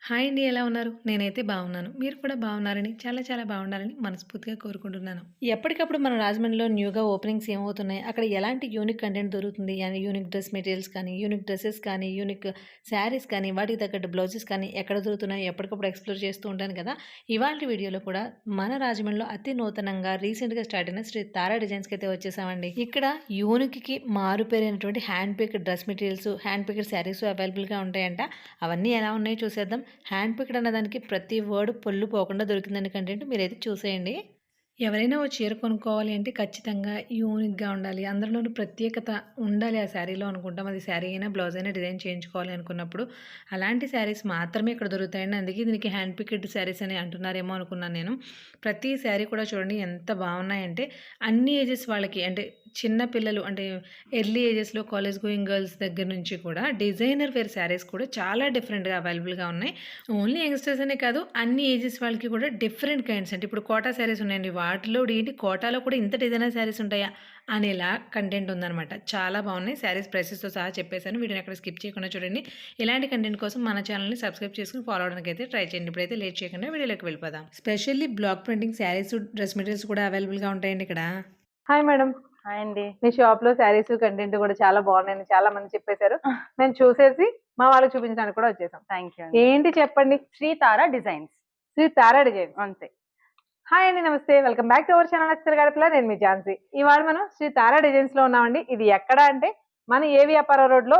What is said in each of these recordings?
Hi అండి. ఎలా ఉన్నారు? నేనైతే బాగున్నాను. మీరు కూడా బాగున్నారని, చాలా చాలా బాగుండాలని మనస్ఫూర్తిగా కోరుకుంటున్నాను. ఎప్పటికప్పుడు మన రాజమండ్రిలో న్యూగా ఓపెనింగ్స్ ఏమవుతున్నాయి? అక్కడ ఎలాంటి యూనిక్ కంటెంట్ దొరుకుతుంది? అని యూనిక్ డ్రెస్ మెటీరియల్స్ కానీ, యూనిక్ డ్రెసెస్ కానీ, యూనిక్ శారీస్ కానీ, వాటికి తగ్గట్టు బ్లౌజెస్ కానీ ఎక్కడ దొరుకుతున్నాయో ఎప్పటికప్పుడు ఎక్స్‌ప్లోర్ చేస్తూ ఉంటాను కదా! ఇవాల్టి వీడియోలో కూడా మన రాజమండ్రిలో అతి నూతనంగా రీసెంట్‌గా స్టార్ట్ అయిన శ్రీ తారా డిజైన్స్‌కైతే వచ్చేసామండి. ఇక్కడ యూనిక్‌కి మారుపేరైనటువంటి hand picked dress materials, hand picked sarees అవైలబుల్‌గా ఉంటాయంట. అవన్నీ ఎలా ఉన్నాయో చూసేద్దాం. హ్యాండ్ పిక్డ్ అన్నదానికి ప్రతి వర్డ్ పొల్లు పోకుండా దొరికిందండి కంటెంట్. మీరైతే చూసేయండి. ఎవరైనా ఓ చీర కొనుక్కోవాలి అంటే ఖచ్చితంగా యూనిక్‌గా ఉండాలి. అందరిలోనూ ప్రత్యేకత ఉండాలి ఆ శారీలో అనుకుంటాం. అది శారీ అయినా, బ్లౌజ్ అయినా డిజైన్ చేయించుకోవాలి అనుకున్నప్పుడు అలాంటి శారీస్ మాత్రమే ఇక్కడ దొరుకుతాయండి. అందుకే దీనికి హ్యాండ్ పిక్డ్ శారీస్ అని అంటున్నారేమో అనుకున్నాను నేను. ప్రతి శారీ కూడా చూడండి ఎంత బాగున్నాయంటే అన్ని ఏజెస్ వాళ్ళకి అంటే చిన్న పిల్లలు అంటే ఎర్లీ ఏజెస్‌లో కాలేజ్ గోయింగ్ గర్ల్స్ దగ్గర నుంచి కూడా డిజైనర్ వేర్ శారీస్ కూడా చాలా డిఫరెంట్‌గా అవైలబుల్‌గా ఉన్నాయి. ఓన్లీ యంగ్‌స్టర్స్ అనే కాదు అన్ని ఏజెస్ వాళ్ళకి కూడా డిఫరెంట్ కైండ్స్ అంటే ఇప్పుడు కోటా శారీస్ ఉన్నాయండి. వాటిలో ఏంటి కోటాలో కూడా ఇంత డిజైనర్ శారీస్ ఉంటాయా? అనేలా కంటెంట్ ఉందనమాట. చాలా బాగున్నాయి. శారీస్ ప్రైసెస్‌తో సహా చెప్పేసాను. వీడియోని ఎక్కడ స్కిప్ చేయకుండా చూడండి. ఇలాంటి కంటెంట్ కోసం మన ఛానల్‌ని సబ్స్క్రైబ్ చేసుకొని ఫాలో అవ్వడానికి అయితే ట్రై చేయండి. ఇప్పుడైతే లేట్ చేయకుండా వీడియోలోకి వెళ్ళిపోదాం. Specially block printing saris, dress materials కూడా అవైలబుల్‌గా ఉంటాయండి ఇక్కడ. Hi madam. హాయ్ అండి. మీ షాప్‌లో శారీస్ కంటెంట్ కూడా చాలా బాగున్నాయని చాలా మంది చెప్పేసారు. మేము చూసేసి మా వాళ్ళకి చూపించడానికి కూడా వచ్చేసాం. థాంక్ యూ అండి. ఏంటి చెప్పండి? శ్రీ తారా డిజైన్స్. శ్రీ తారా డిజైన్స్. అంతే. హాయ్ అండి. Namaste. Welcome back to our channel అక్షర గడపల. నేను మీ ఝాన్సీ. ఇవాళ మనం శ్రీ తారా డిజైన్స్‌లో ఉన్నామండి. ఇది ఎక్కడ అంటే మన ఏవి అప్పారావు రోడ్‌లో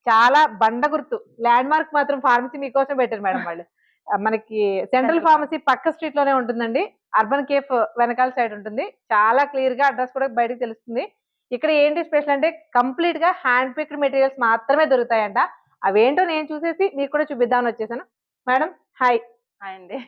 చాలా బండ గుర్తు. ల్యాండ్ మార్క్ మాత్రం ఫార్మసీ మీకోసం పెట్టారు మేడం వాళ్ళు. మనకి సెంట్రల్ ఫార్మసీ పక్క స్ట్రీట్‌లోనే ఉంటుందండి. అర్బన్ కేఫ్ వెనకాల సైడ్ ఉంటుంది. చాలా క్లియర్‌గా అడ్రెస్ కూడా బయటకి తెలుస్తుంది. ఇక్కడ ఏంటి స్పెషల్ అంటే కంప్లీట్‌గా హ్యాండ్ పిక్డ్ మెటీరియల్స్ మాత్రమే దొరుకుతాయంట. అవేంటో నేను చూసేసి మీకు కూడా చూపిద్దామని వచ్చేసాను. Madam hi. హాయ్ అండి.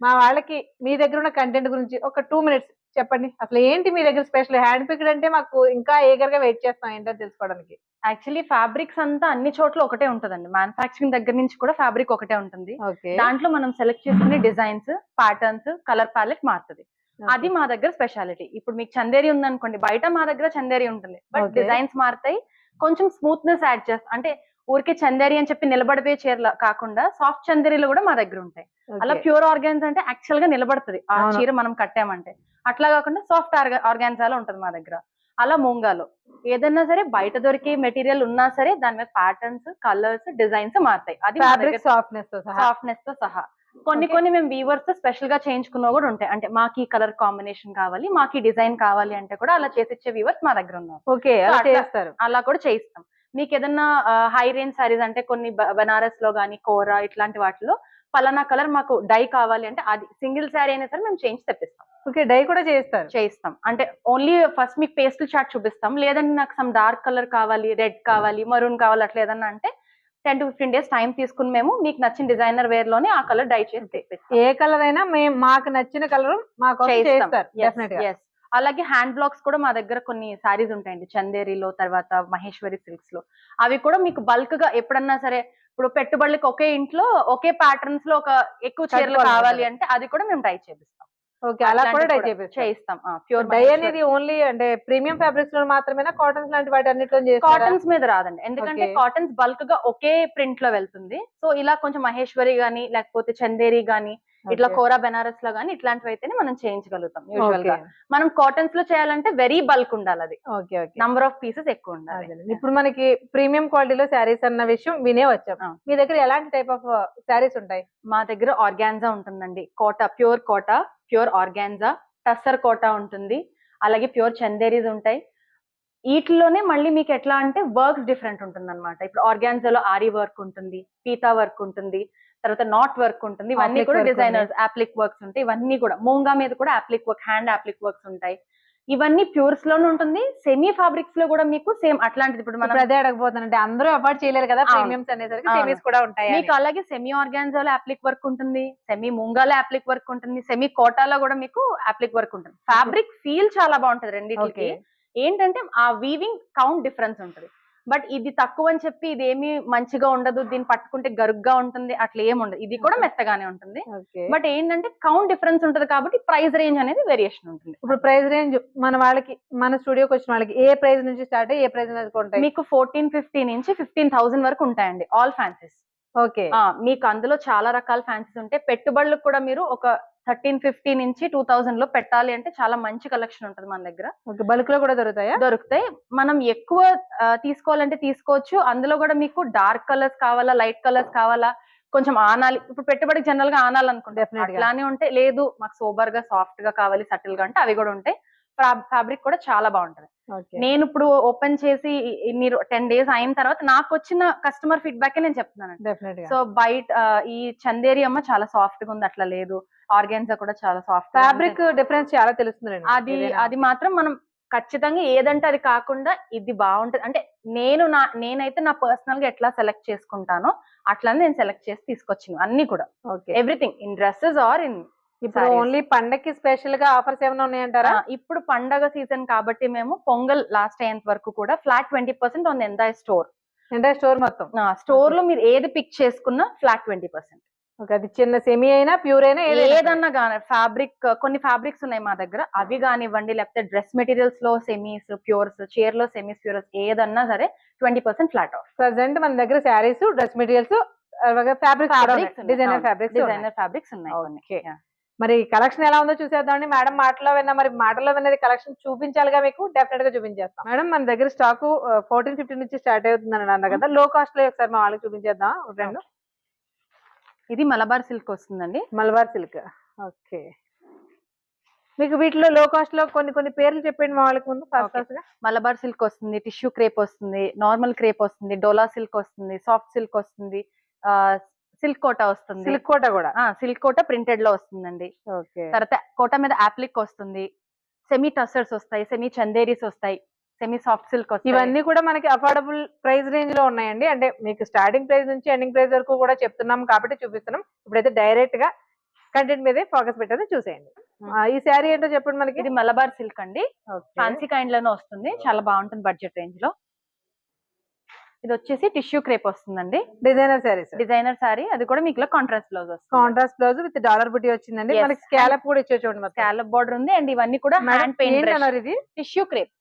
మా వాళ్ళకి మీ దగ్గర ఉన్న కంటెంట్ గురించి ఒక 2 మినిట్స్ చెప్పండి. అసలు ఏంటి మీ దగ్గర స్పెషల్? హ్యాండ్ పిక్డ్ అంటే మాకు ఇంకా ఈగర్‌గా వెయిట్ చేస్తాం ఏంటో తెలుసుకోవడానికి. యాక్చువల్లీ ఫ్యాబ్రిక్స్ అంతా అన్ని చోట్ల ఒకటే ఉంటదండి. మ్యానుఫ్యాక్చరింగ్ దగ్గర నుంచి కూడా ఫ్యాబ్రిక్ ఒకటే ఉంటుంది. ఓకే. దాంట్లో మనం సెలెక్ట్ చేసుకునే డిజైన్స్, ప్యాటర్న్స్, కలర్ ప్యాలెట్ మారుతది. అది మా దగ్గర స్పెషాలిటీ. ఇప్పుడు మీకు చందేరి ఉందనుకోండి, బయట మా దగ్గర చందేరి ఉంటుంది. But okay. డిజైన్స్ మారుతాయి. కొంచెం స్మూత్‌నెస్ యాడ్ చేస్తాం. అంటే ఊరికే చందేరి అని చెప్పి నిలబడిపోయే చీరల కాకుండా సాఫ్ట్ చందేరీలు కూడా మా దగ్గర ఉంటాయి. అలా ఓకే. ప్యూర్ ఆర్గాన్స్ అంటే యాక్చువల్ గా నిలబడుతది. ఆ అవును. చీర మనం కట్టామంటే. అట్లా కాకుండా సాఫ్ట్ ఆర్గాన్జాలో ఉంటది మా దగ్గర. అలా మూంగాలో. ఏదన్నా సరే బయట దొరికే మెటీరియల్ ఉన్నా సరే దాని మీద ప్యాటర్న్స్, కలర్స్, డిజైన్స్ మారుతాయి. అది మా దగ్గర ఫ్యాబ్రిక్ సాఫ్ట్‌నెస్‌తో సహా. సాఫ్ట్‌నెస్ తో సహా. కొన్ని ఓకే. కొన్ని మేము వీవర్స్ తో స్పెషల్ గా చేయించుకున్నవి కూడా ఉంటాయి. అంటే మాకు ఈ కలర్ కాంబినేషన్ కావాలి, మాకు ఈ డిజైన్ కావాలి అంటే కూడా అలా చేసిచ్చే వీవర్స్ మా దగ్గర ఉన్నారు. ఓకే. సో అలా అట్లా చేస్తారు. అలా కూడా చేయిస్తాం. మీకేదన్నా హై రేంజ్ సారీస్ అంటే కొన్ని బనారస్ లో గాని, కోరా ఇట్లాంటి వాటిలో పలానా కలర్ మాకు డై కావాలి అంటే అది సింగిల్ సారీ అయినా సరే మేము చేయించి తెప్పిస్తాం. ఓకే. డై కూడా చేస్తారు. చేయిస్తాం. అంటే ఓన్లీ ఫస్ట్ మీకు పేస్టల్ చార్ట్ చూపిస్తాం. లేదంటే నాకు సమ్ డార్క్ కలర్ కావాలి, రెడ్ కావాలి, మరూన్ కావాలి అట్లా ఏదన్నా అంటే 10-15 డేస్ టైం తీసుకొని మేము మీకు నచ్చిన డిజైనర్ వేర్ లోనే ఆ కలర్ డై చేసి తెప్పిస్తాం. ఏ కలర్ అయినా మాకు నచ్చిన కలర్ మా కోసం చేయిస్తాం. చేస్తారు. యెస్. డెఫినెట్‌గా. యెస్. అలాగే హ్యాండ్ బ్లాక్స్ కూడా మా దగ్గర కొన్ని సారీస్ ఉంటాయండి. చందేరిలో తర్వాత మహేశ్వరి సిల్క్స్ లో. అవి కూడా మీకు బల్క్ గా ఎప్పుడన్నా సరే ఇప్పుడు పెట్టుబడులకి ఒకే ఇంట్లో ఒకే ప్యాటర్న్స్ లో ఒక ఎక్కువ చీరలు కావాలి అంటే అది కూడా మేము డై చేపిస్తాం. ఓకే. అలా కూడా అట్లాంటివి డై కూడా చేపిస్తారు. చేయిస్తాం. Pure dye Maheshwari. అనేది ఓన్లీ అంటే ప్రీమియం ఫ్యాబ్రిక్స్ లో మాత్రమేనా? కాటన్స్ లాంటి వాటి అన్నిట్లోను చేస్తారా? కాటన్స్ మీద రాదండి. ఎందుకంటే ఓకే. కాటన్స్ బల్క్ గా ఒకే ప్రింట్ లో వెళ్తుంది. సో ఇలా కొంచెం మహేశ్వరి గాని, లేకపోతే చందేరి గాని, ఇట్లా ఓకే. కోరా బెనారస్ లో గాని ఇట్లాంటివైతేనే మనం చేయించగలుగుతాం యూజువల్ గా. ఓకే. మనం కాటన్స్ లో చేయాలంటే వెరీ బల్క్ ఉండాలది. Okay. Okay. Number of pieces ఎక్కువ ఉండాలి. అదేనండి. ఇప్పుడు మనకి ప్రీమియం క్వాలిటీలో శారీస్ అన్న విషయం వినే వచ్చాం. ఆ! మీ దగ్గర ఎలాంటి టైప్ ఆఫ్ శారీస్ ఉంటాయి? మా దగ్గర ఆర్గాన్జా ఉంటుందండి. కోటా, ప్యూర్ ఆర్గాన్జా, టస్సర్ కోటా ఉంటుంది. అలాగే ప్యూర్ చందేరీస్ ఉంటాయి. ఈటిల్లోనే మళ్ళీ మీకెట్లా అంటే వర్క్స్ డిఫరెంట్ ఉంటుందన్నమాట. ఇప్పుడు ఆర్గాన్జాలో ఆరి వర్క్ ఉంటుంది, పీతా వర్క్ ఉంటుంది, తర్వాత నాట్ వర్క్ ఉంటుంది. ఇవన్నీ అప్లిక్ కూడా వర్క్ ఉంది. డిజైనర్స్ యాప్లిక్ వర్క్స్ ఉంటాయి. ఇవన్నీ కూడా మూంగా మీద కూడా appliqué work, hand appliqué works ఉంటాయి. ఇవన్నీ ప్యూర్స్ లోనే ఉంటుంది. సెమీ ఫ్యాబ్రిక్స్ లో కూడా మీకు సేమ్ అట్లాంటిది ఇప్పుడు మనం ఇప్పుడు అదే అడగబోతున్నానంటే అందరూ అఫోర్డ్ చేయలేరు కదా! అవును. ప్రీమియమ్స్ అనేసరికి అవును. సెమీస్ కూడా ఉంటాయా అని. మీకు అలాగే సెమీ ఆర్గాన్జాలో యాప్లిక్ వర్క్ ఉంటుంది. సెమీ మూంగాలో యాప్లిక్ వర్క్ ఉంటుంది. సెమీ కోటాలో కూడా మీకు యాప్లిక్ వర్క్ ఉంటుంది. ఫ్యాబ్రిక్ ఫీల్ చాలా బావుంటది రెండిట్లికి. ఓకే. ఏంటంటే ఆ వీవింగ్ కౌంట్ డిఫరెన్స్ ఉంటది. బట్ ఇది తక్కువని చెప్పి ఇదేమి మంచిగా ఉండదు. దీన్ని పట్టుకుంటే గరుగ్గా ఉంటుంది. అట్లా ఏముండదు. ఇది కూడా మెత్తగానే ఉంటుంది. ఓకే. బట్ ఏంటంటే కౌంట్ డిఫరెన్స్ ఉంటది కాబట్టి ప్రైస్ రేంజ్ అనేది వేరియేషన్ ఉంటుంది. ఇప్పుడు ప్రైస్ రేంజ్ మన వాళ్ళకి మన స్టూడియోకొచ్చిన వాళ్ళకి ఏ ప్రైస్ నుంచి స్టార్ట్ అయ్యి ఏ ప్రైస్ వరకు ఉంటాయి? మీకు 1450 నుంచి 15,000 వరకు ఉంటాయండి. All fancies. ఓకే. మీకు అందులో చాలా రకాల ఫ్యాన్సీస్ ఉంటాయి. పెట్టుబడులకు కూడా మీరు ఒక 1350 నుంచి 2000 లో పెట్టాలి అంటే చాలా మంచి కలెక్షన్ ఉంటది మన దగ్గర. ఓకే. బల్క్‌లో కూడా దొరుకుతాయా? దొరుకుతాయి. మనం ఎక్కువ తీసుకోవాలంటే తీసుకోవచ్చు. అందులో కూడా మీకు డార్క్ కలర్స్ కావాలా, లైట్ కలర్స్ కావాలా, కొంచెం ఆనాలి. ఇప్పుడు పెట్టుబడికి జనరల్ గా ఆనాలనుకుంటాం. డెఫినెట్‌గా. అట్లానే ఉంటాయి. లేదు మాకు సోబర్ గా, సాఫ్ట్ గా కావాలి, సటిల్ గా అంటే అవి కూడా ఉంటాయి. ఫ్యాబ్రిక్ కూడా చాలా బాగుంటది. ఓకే. నేను ఇప్పుడు ఓపెన్ చేసి ఇన్ని 10 డేస్ అయిన తర్వాత నాకొచ్చిన కస్టమర్ ఫీడ్‌బ్యాకే నేను చెప్తున్నానండి. డెఫినెట్‌గా. సో బయట ఈ చందేరి అమ్మ చాలా సాఫ్ట్ గా ఉంది, అట్లా లేదు. ఆర్గాన్జా కూడా చాలా సాఫ్ట్ ఫ్యాబ్రిక్ డిఫరెన్స్ చాలా తెలుస్తుందండి. అది అది మాత్రం మనం ఖచ్చితంగా ఏదంటే అది కాకుండా ఇది బాగుంటది అంటే నేనైతే నా పర్సనల్ గా ఎట్లా సెలెక్ట్ చేసుకుంటానో అట్లానే నేను సెలెక్ట్ చేసి తీసుకొచ్చాను అన్ని కూడా. Okay. Everything in dresses are in ఇప్పుడు ఓన్లీ పండక్కి స్పెషల్ గా ఆఫర్స్ ఏమైనా ఉన్నాయంటారా? ఇప్పుడు పండగ సీజన్ కాబట్టి మేము పొంగల్ లాస్ట్ అయ్యేంత వరకు కూడా flat 20% on the entire store. Entire store మొత్తం. స్టోర్ లో మీరు ఏది పిక్ చేసుకున్నా ఫ్లాట్ 20%. ఓకే. అది చిన్న సెమీ అయినా ప్యూర్ అయినా ఏదన్నా గానీ కొన్ని ఫ్యాబ్రిక్స్ ఉన్నాయి మా దగ్గర, అవి కానివ్వండి, లేకపోతే డ్రెస్ మెటీరియల్స్ లో సెమీస్, ప్యూర్స్, చీర్ లో సెమీస్, ప్యూర్స్ ఏదన్నా సరే 20% ఫ్లాట్ ఆఫ్. ప్రెసెంట్ మన దగ్గర saris, dress materials, fabrics, designer fabrics ఉన్నాయి కొన్ని. ఓకే. మరి కలెక్షన్ ఎలా ఉందో చూసేద్దామండి. మేడం మాటలో విన్నా, మరి మాటలో విన్నది కలెక్షన్ చూపించాలిగా మీకు. డెఫినెట్ గా చూపించేస్తాం. మేడం మన దగ్గర స్టాక్ 1450 నుంచి స్టార్ట్ అవుతుందని అన్నారు కదా. లో కాస్ట్ లో ఒకసారి మా వాళ్ళకి చూపించేద్దాం రెండు. ఇది మలబార్ సిల్క్ వస్తుందండి. మలబార్ సిల్క్. ఓకే. మీకు వీటిలో లో కాస్ట్ లో కొన్ని పేర్లు చెప్పండి మా వాళ్ళకి ముందు. ఫస్ట్ మలబార్ సిల్క్ వస్తుంది, టిష్యూ క్రేప్ వస్తుంది, నార్మల్ క్రేప్ వస్తుంది, డోలా సిల్క్ వస్తుంది, సాఫ్ట్ సిల్క్ వస్తుంది, సిల్క్ కోటా వస్తుంది. సిల్క్ కోటా కూడా. సిల్క్ కోటా ప్రింటెడ్ లో వస్తుందండి. ఓకే. తర్వాత కోటా మీద ఆప్లిక్ వస్తుంది, సెమీ టస్సర్స్ వస్తాయి, సెమీ చందేరీస్ వస్తాయి, సెమీ సాఫ్ట్ సిల్క్ వస్తాయి. ఇవన్నీ కూడా మనకి అఫోర్డబుల్ ప్రైస్ రేంజ్ లో ఉన్నాయండి. అంటే మీకు స్టార్టింగ్ ప్రైస్ నుంచి ఎండింగ్ ప్రైస్ వరకు కూడా చెప్తున్నాం కాబట్టి చూపిస్తున్నాం. ఇప్పుడైతే డైరెక్ట్ గా కంటెంట్ మీదే ఫోకస్ పెట్టేది చూసేయండి. ఈ శారీ ఏంటో చెప్పండి మనకి. ఇది మలబార్ సిల్క్ అండి. ఫ్యాన్సీ కైండ్ లోనే వస్తుంది, చాలా బాగుంటుంది బడ్జెట్ రేంజ్ లో. ఇది వచ్చేసి టిష్యూ క్రేప్ వస్తుందండి. డిజైనర్ సారీ, అది కూడా మీకు కాంట్రాస్ట్ బ్లౌజ్ వస్తుంది. కాంట్రాస్ట్ బ్లౌజ్ విత్ డాలర్ బుటీ వచ్చిందండి. మనకి స్కాలప్ కూడా ఇచ్చే చూడండి. స్కాలప్ బోర్డర్ ఉంది అండ్ ఇవన్నీ కూడా హ్యాండ్ పెయింట్. ఇది టిష్యూ క్రేప్.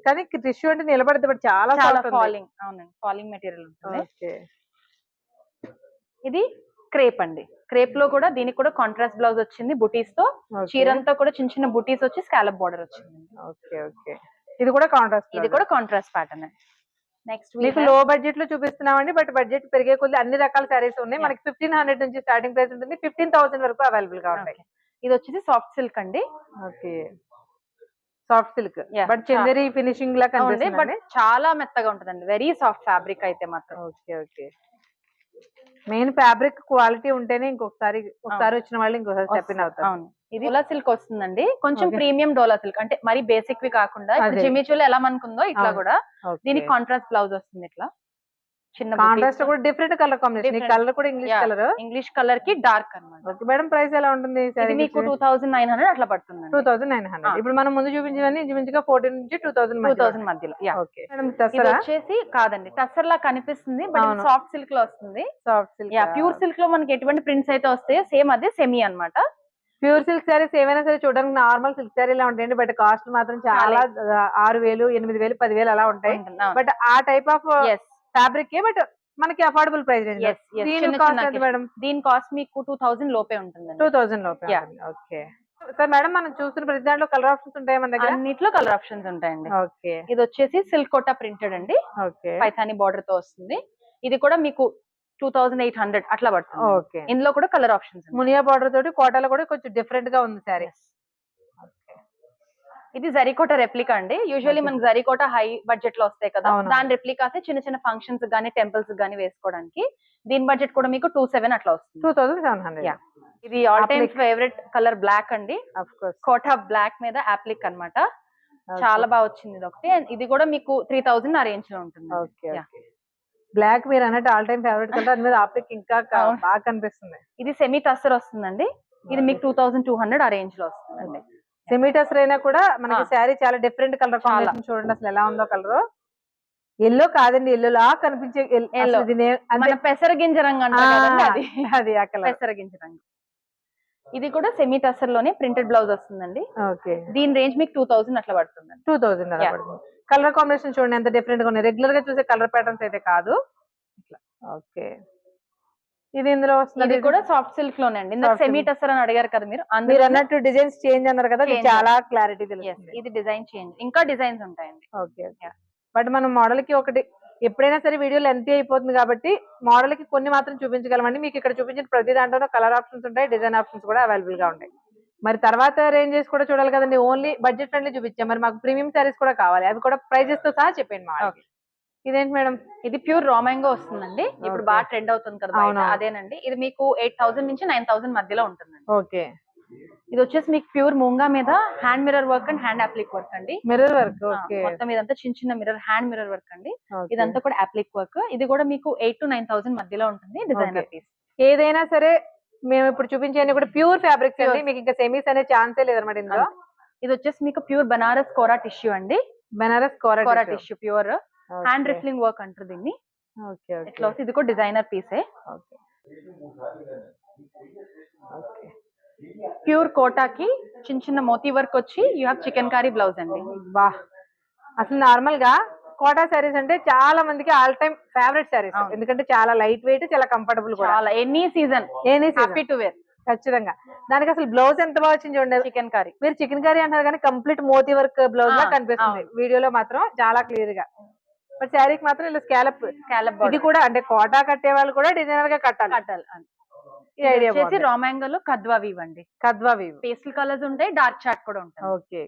కానీ టిష్యూ అంటే నిలబడితే చాలా ఫాలింగ్. అవునండి, ఫాలింగ్ మెటీరియల్ ఉంటుంది. ఇది క్రేప్ అండి. క్రేప్ లో కూడా దీనికి కూడా కాంట్రాస్ట్ బ్లౌజ్ వచ్చింది బుటీస్ తో. చీరంతా కూడా చిన్న చిన్న బుటీస్ వచ్చి స్కాలప్ బోర్డర్ వచ్చింది. ఓకే. ఇది కూడా కాంట్రాస్ట్ ప్యాటర్న్. నెక్స్ట్ మీకు లో బడ్జెట్ లో చూపిస్తున్నామండి. బట్ బడ్జెట్ పెరిగే కొద్ది అన్ని రకాల సారీస్ ఉన్నాయి. మనకి 1500 నుంచి స్టార్టింగ్ ప్రైస్ ఉంటుంది, 15,000 వరకు అవైలబుల్ గా ఉంటాయి. ఇది వచ్చేసి సాఫ్ట్ సిల్క్ అండి. Okay. Soft silk but Chanderi finishing లా కనిపిస్తుంది, బట్ చాలా మెత్తగా ఉంటుందండి. వెరీ సాఫ్ట్ ఫ్యాబ్రిక్ అయితే మాత్రం. ఓకే. మెయిన్ ఫ్యాబ్రిక్ క్వాలిటీ ఉంటేనే ఒకసారి వచ్చిన వాళ్ళు ఇంకోసారి చెప్పిన అవుతారు. ఇది డోలా సిల్క్ వస్తుందండి. కొంచెం ప్రీమియం డోలా సిల్క్, అంటే మరి బేసిక్ వి కాకుండా జిమిచూలో ఎలా మనకుందో ఇట్లా కూడా దీనికి కాంట్రాస్ట్ బ్లౌజ్ వస్తుంది. ఇట్లా చిన్న కాంట్రాస్ట్ కూడా డిఫరెంట్ కలర్ కాంబినేషన్. ఈ కలర్ కూడా ఇంగ్లీష్ కలర్ కి డార్క్ అన్నమాట. ఓకే మేడం, ప్రైస్ ఎలా ఉంటుంది? మీకు 2900 అట్లా పడుతుంది. 2900. ఇప్పుడు మనం ముందు చూపించినవన్నీ ఇంచుమించుగా 14 నుంచి 2000 మధ్యలో. Okay madam. టస్సర్ వచ్చేసి కాదండి, టస్సర్ లా కనిపిస్తుంది బట్ సాఫ్ట్ సిల్క్ లో వస్తుంది. Soft silk. ప్యూర్ సిల్క్ లో మనకి ఎటువంటి ప్రింట్స్ అయితే వస్తాయో సేమ్ అదే సెమీ అన్నమాట. ప్యూర్ సిల్క్ సారీస్ ఏమైనా సరే చూడడానికి నార్మల్ సిల్క్ సారీ లా ఉంటాయండి. బట్ కాస్ట్ మాత్రం చాలా 6000, 8000, 10,000 అలా ఉంటాయి. బట్ ఆ టైప్ ఆఫ్ ఫ్యాబ్రిక్ బట్ మనకి అఫోర్డబుల్ ప్రైస్ రేంజ్. దీని కాస్ట్ మీకు 2000 లోపే ఉంటుంది. 2000 లోపే. Okay sir. మేడం మనం చూస్తున్న ప్రతి దాంట్లో కలర్ ఆప్షన్స్ ఉంటాయి మన దగ్గర? అన్నిట్లో కలర్ ఆప్షన్స్ ఉంటాయండి. ఓకే. ఇది వచ్చేసి సిల్క్ కోటా ప్రింటెడ్ అండి. ఓకే. పైథానీ బార్డర్ తో వస్తుంది. ఇది కూడా మీకు 2800 అట్లా పడుతుంది. ఓకే. ఇందులో కూడా కలర్ ఆప్షన్స్. మునియా బార్డర్ తోటి కోటాలో కూడా కొంచెం డిఫరెంట్ గా ఉంది సారీ. ఇది జరీకోట రెప్లికా అండి. యూజువల్లీ మనకి జరీకోట హై బడ్జెట్ లో వస్తాయి కదా, దాని రెప్లికాస్ చిన్న చిన్న ఫంక్షన్స్ గానీ టెంపుల్స్ గానీ వేసుకోవడానికి. దీని బడ్జెట్ కూడా మీకు 2700 అట్లా వస్తుంది. 2700. ఇది all time favourite colour black అండి. కోటా బ్లాక్ మీద ఆప్లిక్ అన్నమాట. చాలా బాగా వచ్చింది ఇది ఒకటి. ఇది కూడా మీకు 3000 ఆ రేంజ్ లో ఉంటుంది. బ్లాక్ మీరు అన్నట్టు ఆల్ టైమ్ ఫేవరెట్ కలర్. అది మీద ఆప్లిక్ ఇంకా బాగా కనిపిస్తుంది. ఇది సెమీ టస్సర్ వస్తుందండి. ఇది మీకు 2200 ఆ రేంజ్ లో వస్తుందండి. సెమీ టస్సర్ అయినా కూడా మనకి శారీ చాలా డిఫరెంట్ కలర్ కాంబినేషన్. చూడండి అసలు ఎలా ఉందో కలర్. ఎల్లో కాదండి, ఎల్లో లా కనిపించే పెసర గింజ రంగు అంటారు. అది ఆ కలర్ పెసర గింజ రంగు. ఇది కూడా సెమీ టస్సర్ లోనే ప్రింటెడ్ బ్లౌజ్ వస్తుందండి. ఓకే. దీని రేంజ్ మీకు 2000 అట్లా పడుతుంది. 2000 అలా పడుతుంది. కలర్ కాంబినేషన్ చూడండి ఎంత డిఫరెంట్ గా ఉన్నాయి. రెగ్యులర్ గా చూసే కలర్ ప్యాటర్న్స్ అయితే కాదు. ఓకే. ఇది ఇందులో వస్తుంది ఇది కూడా సాఫ్ట్ సిల్క్ లోనే అండి. ఇందాక Soft సెమీ silk. టసర్ అని అడిగారు కదా మీరు, మీరు అందులో అన్నట్టు డిజైన్స్ చేంజ్ అన్నారు కదా, అది Change చాలా క్లారిటీ తెలుస్తుంది. ఇది డిజైన్ చేంజ్, ఇంకా డిజైన్స్ ఉంటాయండి. ఓకే బట్ మనం మోడల్ కి ఒకటి ఎప్పుడైనా సరే వీడియో లెంత్ అయిపోతుంది కాబట్టి మోడల్ కి కొన్ని మాత్రం చూపించగలమండి. మీకు ఇక్కడ చూపించిన ప్రతి దాంట్లో కలర్ ఆప్షన్స్ ఉంటాయి, డిజైన్ ఆప్షన్స్ కూడా అవైలబుల్ గా ఉంటాయి. మరి తర్వాత రేంజెస్ కూడా చూడాలి కదండి. ఓన్లీ బడ్జెట్ ఫ్రెండ్లీ చూపించాం, మరి మాకు ప్రీమియం సారీస్ కూడా కావాలి, అవి కూడా ప్రైజెస్ తో సహా చెప్పండి మా వాళ్ళకి. ఇదేంటి మేడం? ఇది ప్యూర్ రా మ్యాంగో వస్తుందండి. ఇప్పుడు బాగా ట్రెండ్ అవుతుంది కదా బయట, అదేనండి. ఇది మీకు 8,000 నుంచి 9,000 మధ్యలో ఉంటుందండి. ఓకే. ఇది వచ్చేసి మీకు ప్యూర్ మూంగా మీద hand mirror work and hand applique work అండి. Mirror work. ఓకే. మొత్తం ఇదంతా చిన్న చిన్న మిర్రర్, హ్యాండ్ మిర్రర్ వర్క్ అండి. ఇదంతా కూడా అప్లిక్ వర్క్. ఇది కూడా మీకు 8,000 to 9,000 మధ్యలో ఉంటుంది. Designer piece. ఏదైనా సరే మేము ఇప్పుడు చూపించేది కూడా ప్యూర్ ఫ్యాబ్రిక్స్ అండి, మీకు ఇంకా సెమీస్ అనే ఛాన్సే లేదన్నమాట ఇందులో. ఇది వచ్చేసి మీకు ప్యూర్ బనారస్ కోరా టిష్యూ అండి. బనారస్ కోరా టిష్యూ ప్యూర్ హ్యాండ్ రిఫ్లింగ్ వర్క్ అంటారు దీన్ని. ఇట్లా వస్తుంది. ఇది కూడా డిజైనర్ పీసే. ప్యూర్ కోటాకి చిన్న చిన్న మోతీ వర్క్ వచ్చి you have chikankari blouse అండి. బా, అసలు నార్మల్ గా కోటా సారీస్ అంటే చాలా మందికి ఆల్ టైమ్ ఫేవరెట్ సారీస్, ఎందుకంటే చాలా లైట్ వెయిట్, చాలా కంఫర్టబుల్ కూడా. చాలా any season happy to wear. ఖచ్చితంగా. దానికి అసలు బ్లౌజ్ ఎంత బాగా వచ్చింది చూడండి. చికెన్ కర్రీ, మీరు చికెన్ కర్రీ అంటారు కానీ కంప్లీట్ మోతీ వర్క్ బ్లౌజ్ లా కనిపిస్తుంది వీడియోలో మాత్రం చాలా క్లియర్ గా. బట్ శారీకి మాత్రం ఇలా స్కాలప్ ఇది కూడా అంటే కోటా కట్టే వాళ్ళు కూడా డిజైనర్ గా కట్టాలి. ఈ ఐడియా వచ్చేసి రా మ్యాంగోలో కద్వా వీవ్ అండి. కద్వా వీవ్ పేస్టల్ కలర్స్ ఉంటాయి, డార్క్ చాట్ కూడా ఉంటాయి. ఓకే.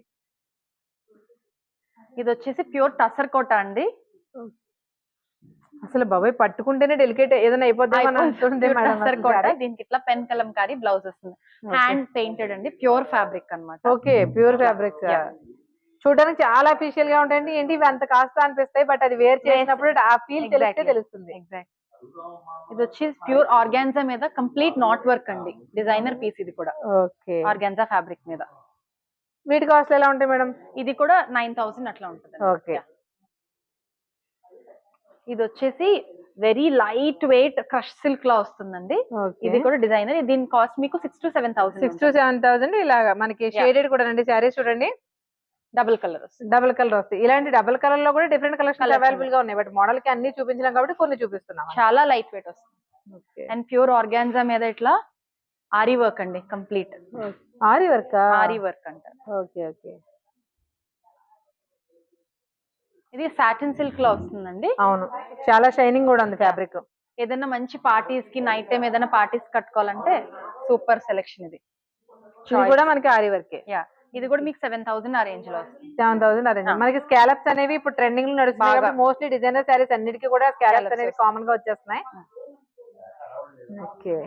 ఇది వచ్చేసి ప్యూర్ టసర్ కోటా అండి. అసలు బాబాయ్ పట్టుకుంటేనే డెలికేట్ ఏదైనా అయిపోతుంది. దీనికి ఇట్లా పెన్ కలంకారీ బ్లౌజ్ వస్తుంది. హ్యాండ్ పెయింటెడ్ అండి, ప్యూర్ ఫ్యాబ్రిక్ అన్నమాట. Okay, pure fabrics. చూడడానికి చాలా అఫీషియల్ గా ఉంటాయండి. ఏంటి ఇవి అంత కాస్త అనిపిస్తాయి, బట్ అది వేర్ చేసినప్పుడు ఆ ఫీల్ తెలిస్తే తెలుస్తుంది. ఎగ్జాక్ట్. ఇది వచ్చి ప్యూర్ ఆర్గాన్జా మీద కంప్లీట్ నాట్ వర్క్ అండి, డిజైనర్ పీస్. ఇది కూడా ఓకే, ఆర్గాన్జా ఫ్యాబ్రిక్ మీద. వీటి కాస్ట్ ఎలా ఉంటాయి మేడం? ఇది కూడా 9,000 అట్లా ఉంటుంది. ఓకే. ఇది వచ్చేసి very light weight crush silk లా వస్తుందండి. ఇది కూడా డిజైనర్. దీని కాస్ట్ మీకు 6,000 to 7,000. 6,000 to 7,000 ఇలాగా మనకి షేడెడ్ కూడా అండి శారీస్. చూడండి డబుల్ కలర్ వస్తాయి. ఇలాంటి డబుల్ కలర్ లో కూడా డిఫరెంట్ కలెక్షన్స్ అవైలబుల్ గా ఉన్నాయి, బట్ మోడల్ కి అన్ని చూపించలేం కాబట్టి కొన్ని చూపిస్తున్నాం. చాలా లైట్ వెయిట్ వస్తుంది. అండ్ ప్యూర్ ఆర్గాన్జా మీద ఇట్లా ఆరీ వర్క్ అండి, కంప్లీట్ ఆరీ వర్క్ అంటారు. Okay okay. ఇది సాటిన్ సిల్క్ లో వస్తుందండి. అవును, చాలా షైనింగ్ కూడా ఉంది ఫ్యాబ్రిక్. ఏదైనా మంచి పార్టీస్ కి, నైట్ టైం ఏదైనా పార్టీస్ కట్టుకోవాలంటే సూపర్ సెలెక్షన్. ఇది కూడా మనకి ఆరీ వర్క్. ఇది కూడా మీకు 7,000 ఆ రేంజ్ లో వస్తుంది. 7,000 ఆ రేంజ్. మనకి స్కాలప్స్ అనేవి ఇప్పుడు ట్రెండింగ్ లో నడుస్తున్నాయి కాబట్టి మోస్ట్లీ డిజైనర్ సారీస్ అన్నిటికీ కూడా స్కాలప్స్ అనేవి కామన్ గా వచ్చేస్తున్నాయి. ఓకే.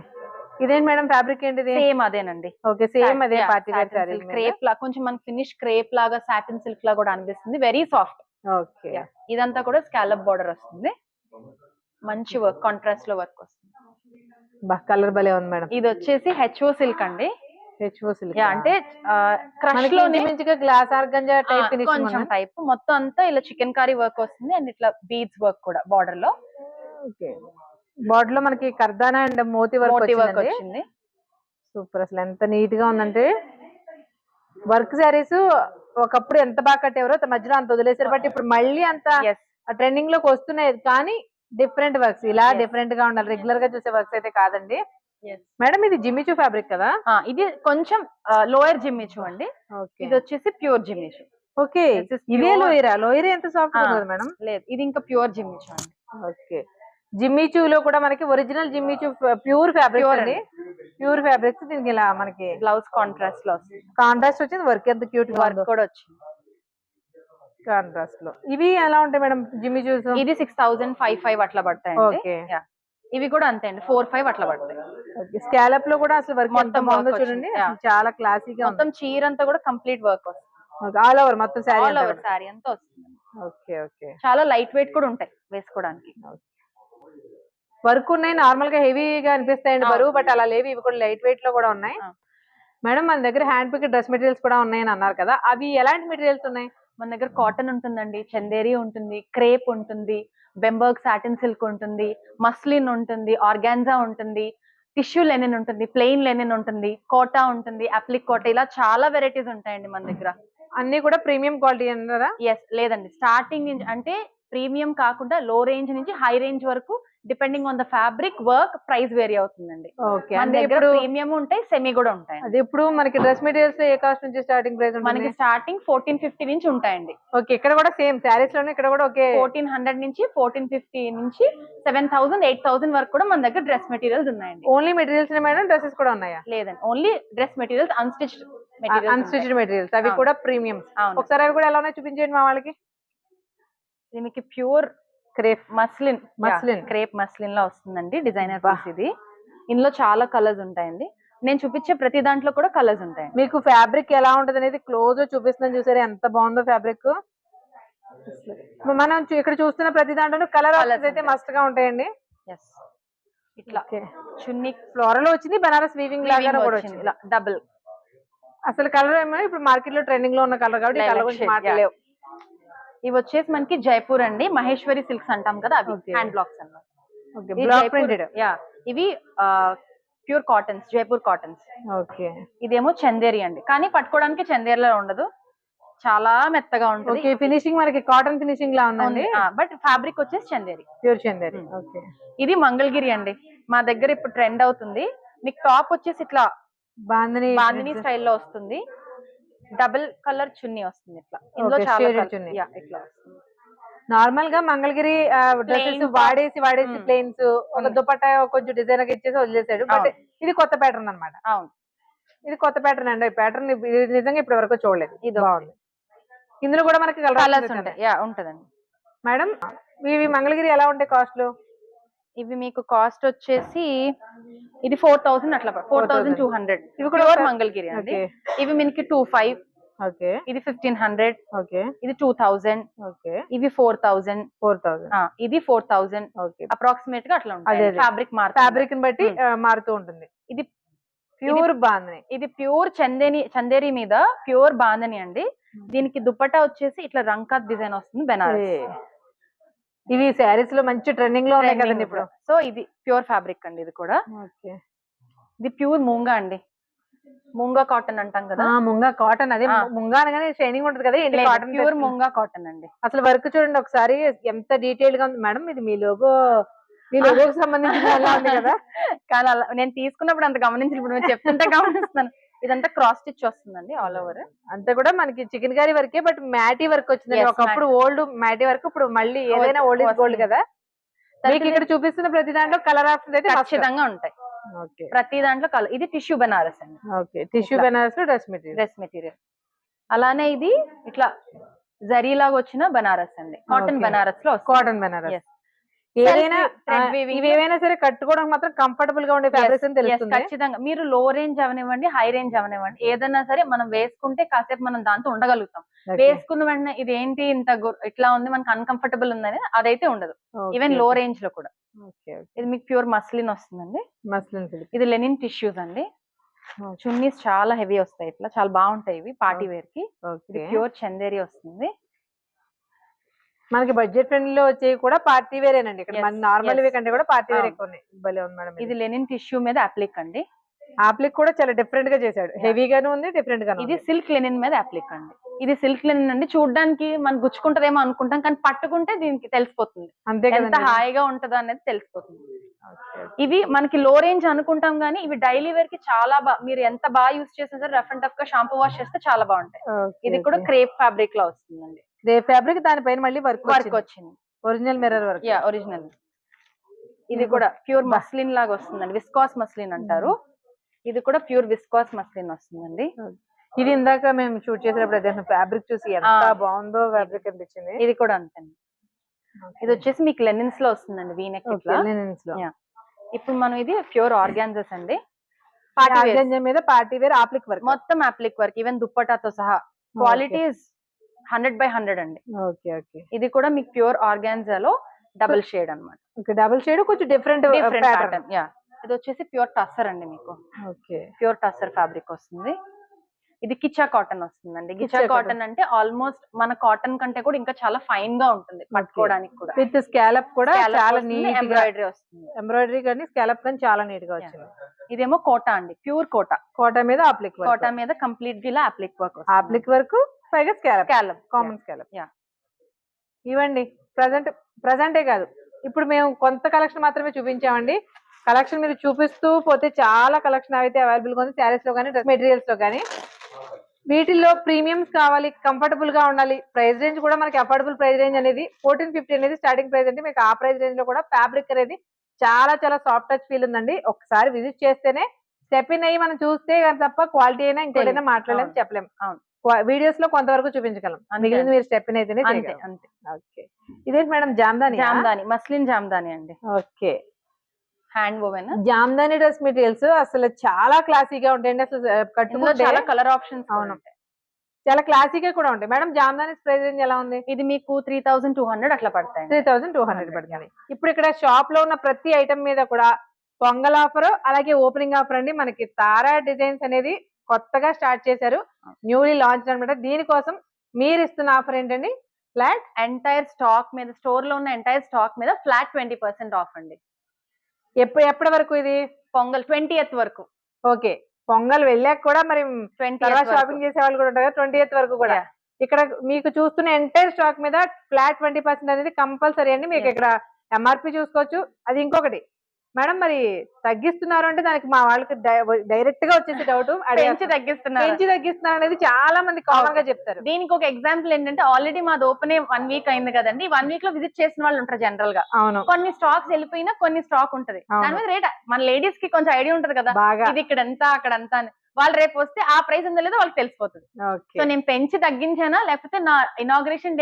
ఇదేంటి మేడం ఫ్యాబ్రిక్ ఏంటిది? సేమ్ అదేనండి. ఓకే, సేమ్ అదే పార్టీ వేర్ సారీ. క్రేప్ లా కొంచెం మనకి ఫినిష్ క్రేప్ లాగా సాటిన్ సిల్క్ లా కూడా అనిపిస్తుంది. Very soft. ఓకే. ఇదంతా కూడా స్కాలప్ బోర్డర్ వస్తుంది. మంచి వర్క్, కాంట్రాస్ట్ లో వర్క్ వస్తుంది. కలర్ భలే ఉంది మేడం. ఇది వచ్చేసి హెచ్ఓ సిల్క్ అండి. హెచ్ఓ సిల్క్ అంటే క్రష్ లో మంచిగా గ్లాస్ ఆర్గంజా టైప్ ఫినిష్ కొంచెం టైప్. మొత్తం అంతా ఇలా చికెన్ కారీ వర్క్ వస్తుంది అండ్ ఇట్లా బీడ్స్ వర్క్ కూడా బార్డర్ లో. ఓకే. బార్డర్ లో మనకి కర్దానా అండ్ మోతీ వర్క్ వచ్చింది. సూపర్. అసలు ఎంత నీట్ గా ఉందంటే వర్క్ సారీస్ ఒకప్పుడు ఎంత బాగా కట్టేవారో మధ్యలో అంత వదిలేసారు, బట్ ఇప్పుడు మళ్ళీ అంత ట్రెండింగ్ లోకి వస్తున్నాయి. కానీ డిఫరెంట్ వర్క్స్ ఇలా డిఫరెంట్ గా ఉండాలి, రెగ్యులర్ గా చూసే వర్క్స్ అయితే కాదండి. మేడం ఇది జిమ్మిచూ ఫ్యాబ్రిక్ కదా? ఇది కొంచెం లోయర్ జిమ్మిచూ అండి. ఇది వచ్చేసి ప్యూర్ జిమ్మిచూ. ఓకే. ఇదే లోయర్ ఎంత సాఫ్ట్ ఉంది మేడం? లేదు, ఇది ఇంకా ప్యూర్ జిమ్మిచూ అండి. ఓకే. జిమ్మిచూలో కూడా మనకి ఒరిజినల్ జిమ్మిచూ ప్యూర్ ఫ్యాబ్రిక్ అండి. Pure fabrics. దీనికి ఇలా మనకి బ్లౌజ్ కాంట్రాస్ట్ లో వస్తుంది. కాంట్రాస్ట్ వచ్చింది, వర్క్ ఎంత క్యూట్ గా వర్క్ కూడా వచ్చింది కాంట్రాస్ట్ లో. ఇవి ఎలా ఉంటాయి మేడం జిమ్మిచూస్? ఇది 6,500 అట్లా పడతాయండి. ఇవి కూడా అంతే అండి, 4,500 అట్లా పడతాయి. స్కాలప్ లో కూడా అసలు వర్క్ మొత్తం బాగుందో చూడండి, చాలా క్లాసీగా. మొత్తం చీర అంతా కూడా కంప్లీట్ వర్క్ వస్తుంది. ఆల్ ఓవర్ మొత్తం సారీ అంతా వస్తుంది. Okay okay. చాలా లైట్ వెయిట్ కూడా ఉంటాయి వేసుకోవడానికి. వర్క్ ఉన్నాయి, నార్మల్ గా హెవీగా అనిపిస్తాయండి బరువు, బట్ అలా లేవి. ఇవి కూడా లైట్ వెయిట్ లో కూడా ఉన్నాయి. మేడం మన దగ్గర హ్యాండ్ పిక్ డ్రెస్ మెటీరియల్స్ కూడా ఉన్నాయని అన్నారు కదా, అవి ఎలాంటి మెటీరియల్స్ ఉన్నాయి? మన దగ్గర కాటన్ ఉంటుందండి, చందేరి ఉంటుంది, క్రేప్ ఉంటుంది, బెంబర్గ్ సాటిన్ సిల్క్ ఉంటుంది, మస్లిన్ ఉంటుంది, ఆర్గాన్జా ఉంటుంది, టిష్యూ లెనిన్ ఉంటుంది, ప్లెయిన్ లెనిన్ ఉంటుంది, కోటా ఉంటుంది, అప్లిక్ కోటా, ఇలా చాలా వెరైటీస్ ఉంటాయండి మన దగ్గర. అన్ని కూడా ప్రీమియం క్వాలిటీ అన్నారా? ఎస్, లేదండి, స్టార్టింగ్ నుంచి అంటే ప్రీమియం కాకుండా లో రేంజ్ నుంచి హై రేంజ్ వరకు depending on the fabric work price vary అవుతుందండి. ఓకే. మన అంటే దగ్గర ఇప్పుడు ప్రీమియం ఉంటాయి, సెమీ కూడా ఉంటాయి. అది ఇప్పుడు మనకి డ్రెస్ మెటీరియల్స్ ఏ కాస్ట్ నుంచి స్టార్టింగ్ ప్రైస్ ఉంటుంది? మనకి స్టార్టింగ్ 1450 నుంచి ఉంటాయండి. ఓకే. ఇక్కడ కూడా సేమ్ సారీస్ లోనే ఇక్కడ కూడా ఓకే. 1400 నుంచి 1450 నుంచి 7000 8000 వరకు కూడా మన దగ్గర డ్రెస్ మెటీరియల్స్ ఉన్నాయండి. ఓన్లీ మెటీరియల్స్ మేడం, డ్రెస్సెస్ కూడా ఉన్నాయా? లేదండి, only dress materials, unstitched materials అవి కూడా ప్రీమియమ్స్. ఒకసారి అవి కూడా ఎలా ఉన్నాయో చూపించండి మా వాళ్ళకి. ఇది మీకు pure crepe muslin crepe muslin లా వస్తుందండి డిజైనర్ పీస్ ఇది. ఇందులో చాలా కలర్స్ ఉంటాయండి. నేను చూపించే ప్రతి దాంట్లో కూడా కలర్స్ ఉంటాయి. మీకు ఫ్యాబ్రిక్ ఎలా ఉంటది అనేది క్లోజ్ చూపిస్తున్నాను, చూసారా ఎంత బాగుందో ఫ్యాబ్రిక్. మనం ఇక్కడ చూస్తున్న ప్రతి దాంట్లో కలర్ అయితే మస్ట్ గా ఉంటాయండి. ఇట్లా చున్నీ ఫ్లోరల్ వచ్చింది, బనారస్ వీవింగ్ లాగా కూడా వచ్చింది. ఇలా డబుల్ అసలు కలర్ ఏమో ఇప్పుడు మార్కెట్ లో ట్రెండింగ్ లో ఉన్న కలర్ కాబట్టి కలర్ గురించి మాట్లాడలేవు. ఇవి వచ్చేసి మనకి జైపూర్ అండి, మహేశ్వరి సిల్క్స్ అంటాం కదా, అవి హ్యాండ్ బ్లాక్స్ అన్నమాట. Block printed. ఇవి pure cottons, Jaipur cottons. Okay. ఇదేమో చందేరి అండి, కానీ పట్టుకోవడానికి చందేరిలో ఉండదు, చాలా మెత్తగా ఉంటుంది. ఫినిషింగ్ మనకి కాటన్ ఫినిషింగ్ లా ఉందండి, బట్ ఫ్యాబ్రిక్ వచ్చేసి చందేరి, ప్యూర్ చందేరి. ఓకే. ఇది మంగళగిరి అండి, మా దగ్గర ఇప్పుడు ట్రెండ్ అవుతుంది. మీకు టాప్ వచ్చేసి ఇట్లా బాందిని స్టైల్లో వస్తుంది, డబుల్ కలర్ చున్నీ వస్తుంది ఇట్లా. ఇందులో చాలా ఇట్లా వస్తుంది. నార్మల్ గా మంగళగిరి డ్రెస్సెస్ వాడేసి ప్లెయిన్స్ ఒక దుపట్టా కొంచెం డిజైన్ గా ఇచ్చేసి వదిలేసాడు. బట్ ఇది కొత్త ప్యాటర్న్ అన్నమాట. అవును, ఇది కొత్త ప్యాటర్న్ అండి. ప్యాటర్న్ నిజంగా ఇప్పటి వరకు చూడలేదు. ఇది బాగుంది. ఇందులో కూడా మనకి కలర్స్ ఉంటాయి. ఉంటదండి మేడం. ఇవి మంగళగిరి ఎలా ఉంటాయి కాస్ట్లు? ఇవి మీకు కాస్ట్ వచ్చేసి ఇది 4000 అట్లా, 4200. ఇవి కూడా మంగళగిరి అండి. ఇవి మనకి 2500. ఓకే. ఇది 1500. ఓకే. ఇది 2000. ఓకే. ఇవి 4000. ఇది 4000. ఓకే. అప్రాక్సిమేట్ గా అట్లా ఉంటుంది. ఫ్యాబ్రిక్ ని బట్టి మారుతూ ఉంటుంది. ఇది ప్యూర్ బాందని, ఇది ప్యూర్ చందేరి మీద ప్యూర్ బాందని అండి. దీనికి దుపట్టా వచ్చేసి ఇట్లా రంకాత్ డిజైన్ వస్తుంది, బెనారస్. ఇవి శారీస్ లో మంచి ట్రెండింగ్ లో ఉన్నాయి కదండి ఇప్పుడు. సో ఇది ప్యూర్ ఫ్యాబ్రిక్ అండి. ఇది కూడా ఇది ప్యూర్ మూంగా అండి, మూంగా కాటన్ అంటాం కదా. ముంగా కాటన్, అదే ముంగా అనగానే షైనింగ్ ఉంటుంది కదా, ఏంటి కాటన్? ప్యూర్ మూంగా కాటన్ అండి. అసలు వర్క్ చూడండి ఒకసారి ఎంత డీటెయిల్ గా ఉంది మేడం. ఇది మీ లోగోకి సంబంధించిన కదా. కానీ అలా నేను తీసుకున్నప్పుడు అంత గమనించి, ఇప్పుడు నేను చెప్తుంటే గమనిస్తున్నాను. ఇదంతా క్రాస్ స్టిచ్ వస్తుందండి ఆల్ ఓవర్. అంతా కూడా మనకి చికెన్ కర్రీ వర్కే, బట్ మ్యాటీ వర్క్ వచ్చింది. ఒకప్పుడు ఓల్డ్ మ్యాటీ వర్క్, ఇప్పుడు మళ్ళీ ఏదైనా ఓల్డ్ ఇస్ గోల్డ్ కదా. మీకు ఇక్కడ చూపిస్తున్న ప్రతి దాంట్లో కలర్ ఆప్షన్స్ అయితే ఖచ్చితంగా ఉంటాయి. ప్రతి దాంట్లో కలర్. ఇది టిష్యూ బెనారస్ అండి. ఓకే. టిష్యూ బెనారస్ లో డ్రెస్ మెటీరియల్. అలానే ఇది ఇట్లా జరీ లాగా వచ్చిన బెనారస్ అండి, కాటన్ బెనారస్ లో. కాటన్ బెనారస్ ఏదైనా ఇవేవైనా సరే కట్టుకోవడానికి మాత్రం కంఫర్టబుల్ గా ఉండే ఫ్యాబ్రిక్స్ అని తెలుస్తుంది. ఖచ్చితంగా మీరు లో రేంజ్ అవనివ్వండి, హై రేంజ్ అవనివ్వండి, ఏదైనా సరే మనం వేసుకుంటే కాసేపు మనం దాంతో ఉండగలుగుతాం. వేసుకున్న వెంటనే ఇది ఏంటి ఇంత ఇట్లా ఉంది, మనకు అన్కంఫర్టబుల్ ఉందని అదైతే ఉండదు, ఈవెన్ లో రేంజ్ లో కూడా. ఇది మీకు ప్యూర్ మస్లిన్ వస్తుందండి. ఇది లెనిన్ టిష్యూస్ అండి. చున్నీస్ చాలా హెవీ వస్తాయి, ఇట్లా చాలా బాగుంటాయి ఇవి పార్టీ వేర్ కి. ప్యూర్ చందేరి వస్తుంది. మనకి బడ్జెట్ ఫ్రెండ్లీ లో వచ్చేవి కూడా పార్టీ వేరేనండి. ఇక్కడ మన నార్మల్ వే కంటే కూడా పార్టీ వేర్ ఎక్కువ ఉన్నాయి. భలే ఉంది మేడం. ఇది లెనిన్ టిష్యూ మీద అప్లిక్ అండి. అప్లిక్ కూడా చాలా డిఫరెంట్ గా చేశాడు, హెవీగాను ఉంది, డిఫరెంట్ గా. ఇది సిల్క్ లెనిన్ మీద అప్లిక్ అండి. ఇది సిల్క్ లెనిన్ అండి. చూడడానికి మనం గుచ్చుకుంటదేమో అనుకుంటాం, కానీ పట్టుకుంటే దీనికి తెలిసిపోతుంది అంతే ఎంత హాయిగా ఉంటుందో అనేది తెలిసిపోతుంది. ఇవి మనకి లో రేంజ్ అనుకుంటాం, కానీ ఇవి డైలీ వేర్ కి చాలా మీరు ఎంత బాగా యూస్ చేసినా సరే రఫ్ అండ్ టఫ్ గా షాంపూ వాష్ చేస్తే చాలా బాగుంటాయి. ఇది కూడా క్రేప్ ఫ్యాబ్రిక్ లో వస్తుందండి. క్రేప్ ఫ్యాబ్రిక్, దానిపైన మళ్ళీ వర్క్ వచ్చింది. Original mirror work. ఒరిజినల్. ఇది కూడా ప్యూర్ మస్లిన్ లాగా వస్తుందండి, విస్కాస్ మస్లిన్ అంటారు. ఇది కూడా ప్యూర్ విస్కాస్ మస్లిన్ వస్తుందండి. ఇది ఇందాక మేము షూట్ చేసేటప్పుడు ఫ్యాబ్రిక్ చూసి ఎంత బాగుందో ఫ్యాబ్రిక్ అనిపించింది. ఇది కూడా అంతే. ఇది వచ్చేసి మీకు లెనిన్స్ లో వస్తుందండి, వీనెక్. ఇప్పుడు మనం ఇది ప్యూర్ ఆర్గాన్జాస్ అండి. మీద పార్టీ వేర్ అప్లిక్ వర్క్, మొత్తం అప్లిక్ వర్క్, ఈవెన్ దుప్పటాతో సహా. క్వాలిటీ 100/100 అండి. ఇది కూడా మీకు ప్యూర్ ఆర్గాన్జాలో డబుల్ షేడ్ అన్నమాట. డబుల్ షేడ్ కొంచెం డిఫరెంట్ ప్యాటర్న్. ఇది వచ్చేసి ప్యూర్ టస్సర్ అండి మీకు. ప్యూర్ టస్సర్ ఫ్యాబ్రిక్ వస్తుంది. ఇది కిచా కాటన్ వస్తుందండి. కిచా కాటన్ అంటే ఆల్మోస్ట్ మన కాటన్ కంటే కూడా ఇంకా చాలా ఫైన్ గా ఉంటుంది పట్టుకోవడానికి కూడా. విత్ స్కాలప్ కూడా చాలా నీట్ ఎంబ్రాయిడరీ వస్తుంది. ఎంబ్రాయిడరీ కానీ స్కాలప్ కానీ చాలా నీట్ గా వచ్చింది. ఇదేమో కోటా అండి, ప్యూర్ కోటా. కోటా మీద అప్లిక్ వర్క్. కోటా మీద కంప్లీట్ గా అప్లిక్ వర్క్. అప్లిక్ వర్క్ పైగా స్కాలప్, కామన్ స్కాలప్. ఇవ్వండి. ప్రజెంటే కాదు, ఇప్పుడు మేము కొంత కలెక్షన్ మాత్రమే చూపించామండి. కలెక్షన్ మీరు చూపిస్తూ పోతే చాలా కలెక్షన్ అయితే అవైలబుల్ గా ఉంది, శారీస్ లో కానీ డ్రెస్ మెటీరియల్స్ లో కానీ. వీటిల్లో ప్రీమియమ్స్ కావాలి, కంఫర్టబుల్ గా ఉండాలి, ప్రైస్ రేంజ్ కూడా మనకి అఫోర్డబుల్ ప్రైస్ రేంజ్ అనేది 1450 అనేది స్టార్టింగ్ ప్రైస్ అంటే మీకు ఆ ప్రైస్ రేంజ్ లో కూడా ఫ్యాబ్రిక్ అనేది చాలా చాలా సాఫ్ట్ టచ్ ఫీల్ ఉందండి. ఒకసారి విజిట్ చేస్తేనే స్టెప్ ఇన్ అయ్యి మనం చూస్తే కానీ తప్ప క్వాలిటీ అయినా ఇంకోటైనా మాట్లాడలేము, అవును. చెప్పలేము. అవును. వీడియోస్ లో కొంతవరకు చూపించగలం, అంతే. మిగిలింది మీరు స్టెప్ ఇన్ అయితేనే అంతే చేయగలం. అంతే. ఓకే, ఇదేంటి మేడం జామ్దాని? జామ్దాని, మస్లిన్ జామ్దాని అండి, okay, hand woven. Jamdani dress materials అసలు చాలా క్లాసీగా ఉంటాయండి. అసలు ఇందులో కట్టుకుంటే చాలా కలర్ ఆప్షన్స్ అవును, ఉంటాయి. చాలా క్లాసీగా కూడా ఉంటాయి. మేడం జామ్దాని ప్రైస్ రేంజ్ ఎలా ఉంది? ఇది మీకు 3200 అట్లా పడతాయి. 3200 పడుతుంది. ఇప్పుడు ఇక్కడ షాప్ లో ఉన్న ప్రతి ఐటమ్ మీద కూడా పొంగల్ ఆఫర్, అలాగే ఓపెనింగ్ ఆఫర్ అండి. మనకి తారా డిజైన్స్ అనేది కొత్తగా స్టార్ట్ చేశారు, న్యూలీ లాంచ్ అనమాట. దీనికోసం మీరు ఇస్తున్న ఆఫర్ ఏంటండి? ఫ్లాట్ ఎంటైర్ స్టాక్ మీద, స్టోర్ లో ఉన్న ఎంటైర్ స్టాక్ మీద ఫ్లాట్ 20% ఆఫ్ అండి. ఎప్పటి వరకు ఇది? పొంగల్ 20th వరకు. ఓకే, పొంగల్ వెళ్ళాక కూడా మరి 20th తర్వాత వరకు. షాపింగ్ చేసే వాళ్ళు కూడా ఉంటారు కదా, 20th వరకు కూడా. Yeah. ఇక్కడ మీకు చూస్తున్న ఎంటైర్ స్టాక్ మీద ఫ్లాట్ 20% అనేది కంపల్సరీ అండి. మీకు Yes. ఇక్కడ ఎంఆర్పి చూసుకోవచ్చు. అది ఇంకొకటి మేడం, మరి తగ్గిస్తున్నారు అంటే దానికి మా వాళ్ళకి డైరెక్ట్ గా వచ్చేసి డౌట్, పెంచి తగ్గిస్తున్నారు. పెంచి తగ్గిస్తున్నారు అనేది చాలా మంది కామన్ గా చెప్తారు. దీనికి ఒక ఎగ్జాంపుల్ ఏంటంటే, ఆల్రెడీ మాది ఓపెన్ 1 వీక్ అయింది కదండి. 1 వీక్ లో విజిట్ చేసిన వాళ్ళు ఉంటారు జనరల్ గా. అవును, కొన్ని స్టాక్స్ వెళ్ళిపోయినా కొన్ని స్టాక్ ఉంటది. దాని మీద రేట్ మన లేడీస్ కి కొంచెం ఐడియా ఉంటది కదా, బాగా. ఇది ఇక్కడ ఎంత అక్కడ ఎంత అని. వాళ్ళు రేపు వస్తే ఆ ప్రైస్ ఉందో లేదో వాళ్ళకి తెలిసిపోతుంది. సో నేను పెంచి తగ్గించానా, లేకపోతే నా ఇనాగ్రేషన్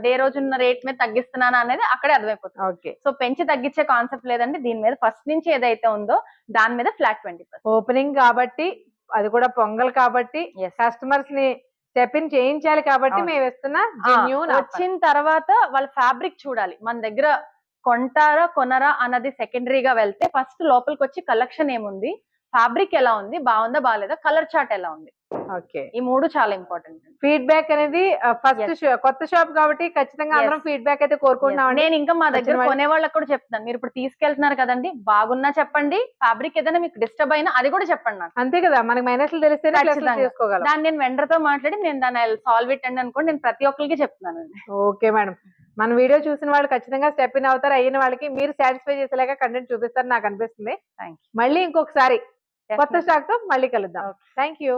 డే రోజున్న రేట్ మీద తగ్గిస్తున్నానా అనేది అక్కడే అర్థమైపోతుంది. ఓకే, సో పెంచి తగ్గించే కాన్సెప్ట్ లేదండి. దీని మీద ఫస్ట్ నుంచి ఏదైతే ఉందో దాని మీద ఫ్లాట్ 20%. ఓపెనింగ్ కాబట్టి, అది కూడా పొంగల్ కాబట్టి, కస్టమర్స్ ని స్టెప్ ఇన్ చేయించాలి కాబట్టి మేము ఇస్తున్నా genuine offer. వచ్చిన తర్వాత వాళ్ళ ఫ్యాబ్రిక్ చూడాలి. మన దగ్గర కొంటారా కొనరా అన్నది సెకండరీగా వెళ్తే, ఫస్ట్ లోపలికి వచ్చి కలెక్షన్ ఏముంది, ఫ్యాబ్రిక్ ఎలా ఉంది, బాగుందా బాగాలేదా, కలర్ చార్ట్ ఎలా ఉంది, ఓకే, ఈ 3 చాలా ఇంపార్టెంట్. ఫీడ్బ్యాక్ అనేది ఫస్ట్ కొత్త షాప్ కాబట్టి ఖచ్చితంగా అందరం ఫీడ్బ్యాక్ అయితే కోరుకుంటున్నాం. నేను ఇంకా మా దగ్గర కొనే వాళ్ళకి కూడా చెప్తాను, మీరు ఇప్పుడు తీసుకెళ్తున్నారు కదండి, బాగున్నా చెప్పండి, ఫ్యాబ్రిక్ ఏదైనా మీకు డిస్టర్బ్ అయినా అది కూడా చెప్పండి నాకు. అంతే కదా, మనకి మైనస్లు తెలిస్తేనే ప్లస్లు చేసుకోగలం. దాన్ని నేను వెండర్ తో మాట్లాడి నేను దాన్ని సాల్వ్ ఇట్ అండి అనుకోండి, నేను ప్రతి ఒక్కరికి చెప్తున్నానండి. ఓకే మేడం, మన వీడియో చూసిన వాళ్ళు ఖచ్చితంగా స్టెప్ ఇన్ అవుతారు. అయిన వాళ్ళకి మీరు సాటిస్ఫై చేసేలాగా కంటెంట్ చూపిస్తారు నాకు అనిపిస్తుంది. మళ్ళీ ఇంకొకసారి కొత్త స్టాక్ తో మళ్ళీ కలుద్దాం. Thank you.